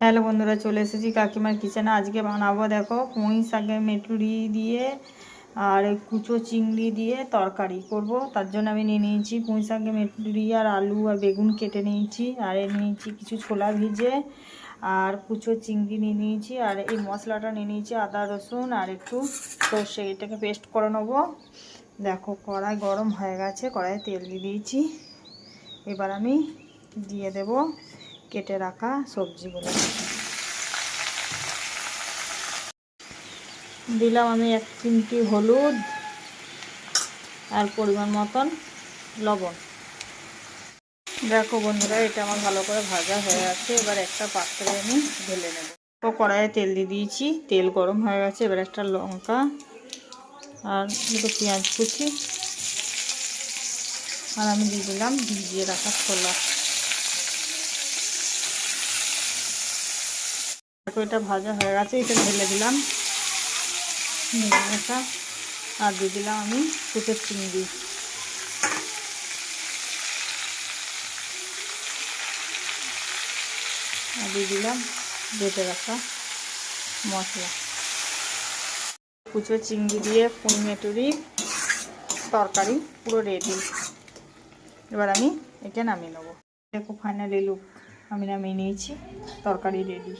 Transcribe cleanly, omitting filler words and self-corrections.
Hello বন্ধুরা, চলে এসেছি কাকিমার কিচেনে। আজকে বানাবো দেখো পুঁই শাকের মেটুরি দিয়ে আর কুচো চিংড়ি দিয়ে তরকারি করব। তার জন্য আমি নিয়ে নিয়েছি পুঁই শাকের মেটুরি আর আলু আর বেগুন কেটে নিয়েছি, আর নিয়েছি কিছু ছোলা ভিজে আর কুচো চিংড়ি নিয়ে নিয়েছি, আর এই মশলাটা নিয়ে নিয়েছি আদা রসুন আর একটু সর্ষে। এটাকে পেস্ট করে নেবো। দেখো কড়াই গরম হয়ে গেছে, কড়াইয়ে তেল দিয়ে দিয়েছি। এবার আমি দিয়ে দেব কেটে রাখা সবজিগুলো। দিলাম আমি 1 চিমটি হলুদ আর পরিমাণ মতন লবণ। দেখো বন্ধুরা, এটা আমার ভালো করে ভাজা হয়ে আছে। এবার একটা পাত্রে আমি ঢেলে নেব। কড়াইয়ে তেল দিয়ে দিয়েছি, তেল গরম হয়ে গেছে। এবার একটা লঙ্কা আর দুটো পেঁয়াজ কুচি আর আমি দিয়ে দিলাম ভিজিয়ে রাখা ছোলা। দেখো এটা ভাজা হয়ে গেছে, এটা ঢেলে দিলাম এটা। আর দিয়ে দিলাম আমি কুচো চিংড়ি। আর দিয়ে দিলাম বেটে রাখা মশলা। কুচো চিংড়ি দিয়ে পুঁই মেটুরি তরকারি পুরো রেডি। এবার আমি এটা নামিয়ে নেবো। দেখো ফাইনালি লুক, আমি নামিয়ে নিয়েছি, তরকারি রেডি।